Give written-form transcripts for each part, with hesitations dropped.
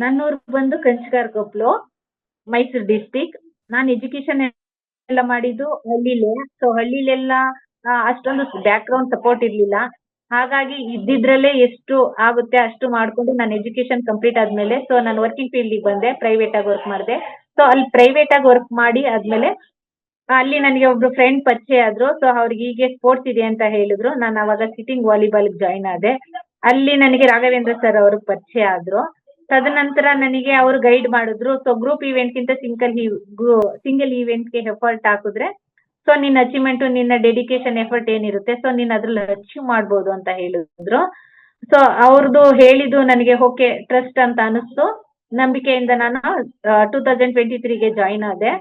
ನನ್ನೂರು ಬಂದು ಕಂಚಿಗಾರಕೊಪ್ಲು, ಮೈಸೂರು ಡಿಸ್ಟಿಕ್. ನಾನು ಎಜುಕೇಶನ್ ಎಲ್ಲ ಮಾಡಿದ್ದು ಹಳ್ಳಿಲೇ. ಸೊ ಹಳ್ಳಿಲೆಲ್ಲ ಅಷ್ಟೊಂದು ಬ್ಯಾಕ್ ಗ್ರೌಂಡ್ ಸಪೋರ್ಟ್ ಇರ್ಲಿಲ್ಲ. ಹಾಗಾಗಿ ಇದ್ದಿದ್ರಲ್ಲೇ ಎಷ್ಟು ಆಗುತ್ತೆ ಅಷ್ಟು ಮಾಡ್ಕೊಂಡು ನಾನು ಎಜುಕೇಶನ್ ಕಂಪ್ಲೀಟ್ ಆದ್ಮೇಲೆ ಸೊ ನಾನು ವರ್ಕಿಂಗ್ ಫೀಲ್ಡಿಗೆ ಬಂದೆ. ಪ್ರೈವೇಟ್ ಆಗಿ ವರ್ಕ್ ಮಾಡಿದೆ. ಸೊ ಅಲ್ಲಿ ಪ್ರೈವೇಟ್ ಆಗಿ ವರ್ಕ್ ಮಾಡಿ ಆದ್ಮೇಲೆ ಅಲ್ಲಿ ನನಗೆ ಒಬ್ರು ಫ್ರೆಂಡ್ ಪರಿಚಯ ಆದ್ರು. ಸೊ ಅವ್ರಿಗೆ ಹೀಗೆ ಸ್ಪೋರ್ಟ್ಸ್ ಇದೆ ಅಂತ ಹೇಳಿದ್ರು. ನಾನು ಅವಾಗ ಸಿಟ್ಟಿಂಗ್ ವಾಲಿಬಾಲ್ ಜಾಯ್ನ್ ಆದೆ. ಅಲ್ಲಿ ನನಗೆ ರಾಘವೇಂದ್ರ ಸರ್ ಅವರು ಪರಿಚಯ ಆದ್ರು. ತದನಂತರ ನನಗೆ ಅವರು ಗೈಡ್ ಮಾಡಿದ್ರು. ಸೊ ಗ್ರೂಪ್ ಇವೆಂಟ್ಗಿಂತ ಸಿಂಗಲ್ ಇವೆಂಟ್ಗೆ ಎಫರ್ಟ್ ಹಾಕಿದ್ರೆ ಸೊ ನಿನ್ನ ಅಚೀವ್ಮೆಂಟ್ ನಿನ್ನ ಡೆಡಿಕೇಶನ್ ಎಫರ್ಟ್ ಏನಿರುತ್ತೆ ಸೊ ನೀನ್ ಅದ್ರಲ್ಲಿ ಅಚೀವ್ ಮಾಡ್ಬೋದು ಅಂತ ಹೇಳಿದ್ರು. ಸೊ ಅವ್ರದ್ದು ಹೇಳಿದ್ದು ನನಗೆ ಓಕೆ ಟ್ರಸ್ಟ್ ಅಂತ ಅನಿಸ್ತು. ನಂಬಿಕೆಯಿಂದ ನಾನು 2023ಗೆ ಜಾಯ್ನ್ ಆದೆ.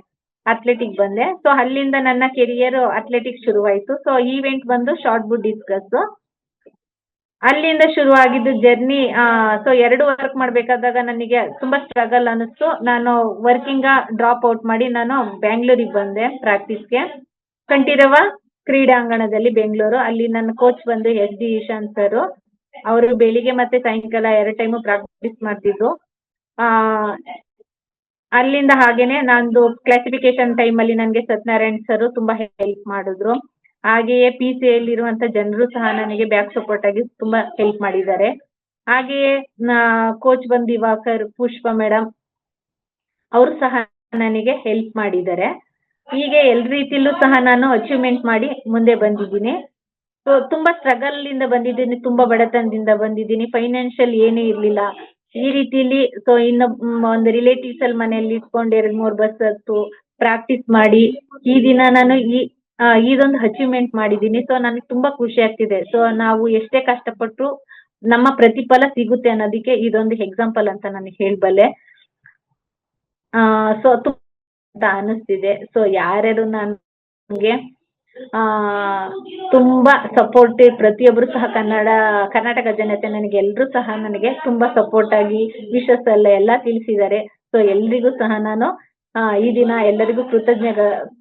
ಅಥ್ಲೆಟಿಕ್ ಬಂದೆ. ಸೊ ಅಲ್ಲಿಂದ ನನ್ನ ಕೆರಿಯರ್ ಅಥ್ಲೆಟಿಕ್ಸ್ ಶುರುವಾಯಿತು. ಸೊ ಈವೆಂಟ್ ಬಂದು ಶಾರ್ಟ್ ಬುಟ್ ಡಿಸ್ಕಸ್. ಅಲ್ಲಿಂದ ಶುರು ಆಗಿದ್ದು ಜರ್ನಿ. ಸೊ 2 ವರ್ಕ್ ಮಾಡ್ಬೇಕಾದಾಗ ನನಗೆ ತುಂಬಾ ಸ್ಟ್ರಗಲ್ ಅನಿಸ್ತು. ನಾನು ವರ್ಕಿಂಗ್ ಡ್ರಾಪ್ ಔಟ್ ಮಾಡಿ ನಾನು ಬ್ಯಾಂಗ್ಳೂರಿಗೆ ಬಂದೆ ಪ್ರಾಕ್ಟೀಸ್ಗೆ. ಕಂಠೀರವ ಕ್ರೀಡಾಂಗಣದಲ್ಲಿ ಬೆಂಗಳೂರು. ಅಲ್ಲಿ ನನ್ನ ಕೋಚ್ ಬಂದು SD ಇಶಾಂತ್ ಸರ್. ಅವರು ಬೆಳಿಗ್ಗೆ ಮತ್ತೆ ಸಾಯಂಕಾಲ 2 ಟೈಮು ಪ್ರಾಕ್ಟೀಸ್ ಮಾಡ್ತಿದ್ರು. ಆ ಅಲ್ಲಿಂದ ಹಾಗೇನೆ ನಂದು ಕ್ಲಾಸಿಫಿಕೇಶನ್ ಟೈಮ್ ಅಲ್ಲಿ ನನಗೆ ಸತ್ಯನಾರಾಯಣ್ ಸರ್ ತುಂಬಾ ಹೆಲ್ಪ್ ಮಾಡಿದ್ರು. ಹಾಗೆಯೇ PCA ಇರುವಂತ ಜನರು ಸಹ ನನಗೆ ಬ್ಯಾಕ್ ಸಪೋರ್ಟ್ ಆಗಿ ತುಂಬಾ ಹೆಲ್ಪ್ ಮಾಡಿದ್ದಾರೆ. ಹಾಗೆಯೇ ಕೋಚ್ ಬಂದು ದಿವಾಕರ್, ಪುಷ್ಪ ಮೇಡಮ್ ಅವರು ಸಹ ನನಗೆ ಹೆಲ್ಪ್ ಮಾಡಿದ್ದಾರೆ. ಹೀಗೆ ಎಲ್ಲ ರೀತಿಯಲ್ಲೂ ಸಹ ನಾನು ಅಚೀವ್ಮೆಂಟ್ ಮಾಡಿ ಮುಂದೆ ಬಂದಿದ್ದೀನಿ. ಸೊ ತುಂಬಾ ಸ್ಟ್ರಗಲ್ ಇಂದ ಬಂದಿದ್ದೀನಿ. ತುಂಬಾ ಬಡತನದಿಂದ ಬಂದಿದ್ದೀನಿ. ಫೈನಾನ್ಷಿಯಲ್ ಏನೂ ಇರ್ಲಿಲ್ಲ. ಈ ರೀತಿಲಿ ಸೊ ಒಂದು ರಿಲೇಟಿವ್ಸ್ ಅಲ್ಲಿ ಮನೆಯಲ್ಲಿ ಇಟ್ಕೊಂಡು 2-3 ಬಸ್ ಹತ್ತು ಪ್ರಾಕ್ಟೀಸ್ ಮಾಡಿ ಈ ದಿನ ನಾನು ಇದೊಂದು ಅಚೀವ್ಮೆಂಟ್ ಮಾಡಿದ್ದೀನಿ. ಸೊ ನನಗೆ ತುಂಬಾ ಖುಷಿ ಆಗ್ತಿದೆ. ಸೊ ನಾವು ಎಷ್ಟೇ ಕಷ್ಟಪಟ್ಟರು ನಮ್ಮ ಪ್ರತಿಫಲ ಸಿಗುತ್ತೆ ಅನ್ನೋದಕ್ಕೆ ಇದೊಂದು ಎಕ್ಸಾಂಪಲ್ ಅಂತ ನಾನು ಹೇಳಬಲ್ಲೆ. ಸೊ ಅಂತ ಅನಿಸ್ತಿದೆ. ಸೊ ಯಾರ್ಯಾರು ನನಗೆ ತುಂಬಾ ಸಪೋರ್ಟಿವ್ ಪ್ರತಿಯೊಬ್ರು ಸಹ ಕರ್ನಾಟಕ ಜನತೆ ನನಗೆ ಎಲ್ಲರೂ ಸಹ ನನಗೆ ತುಂಬಾ ಸಪೋರ್ಟ್ ಆಗಿ ವಿಶಸ್ ಎಲ್ಲ ತಿಳಿಸಿದ್ದಾರೆ. ಸೊ ಎಲ್ರಿಗೂ ಸಹ ನಾನು ಈ ದಿನ ಎಲ್ಲರಿಗೂ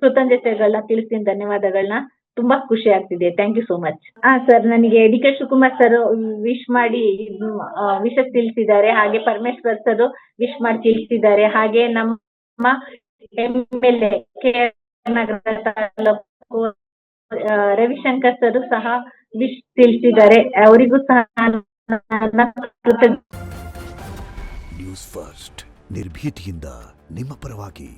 ಕೃತಜ್ಞತೆಗಳನ್ನ ತಿಳಿಸ್ತೀನಿ. ಧನ್ಯವಾದಗಳನ್ನ. ತುಂಬಾ ಖುಷಿ ಆಗ್ತಿದೆ. Thank you so much. Sir ನನಗೆ DK ಶಿವಕುಮಾರ್ ಸರ್ ವಿಶ್ ಮಾಡಿ ವಿಶಸ್ ತಿಳಿಸಿದ್ದಾರೆ. ಹಾಗೆ ಪರಮೇಶ್ವರ್ ಸರ್ ವಿಶ್ ಮಾಡಿ ತಿಳಿಸಿದ್ದಾರೆ. ಹಾಗೆ ನಮ್ಮ MLA ನಗರ ತಾಲೂಕು ರವಿಶಂಕರ್ ಸರ್ ಸಹ ವಿಶ್ ತಿಳಿಸಿದ್ದಾರೆ. ಅವರಿಗೂ ಸಹ ನ್ಯೂಸ್ ಫಸ್ಟ್ ನಿರ್ಭೀತಿಯಿಂದ ನಿಮ್ಮ ಪರವಾಗಿ.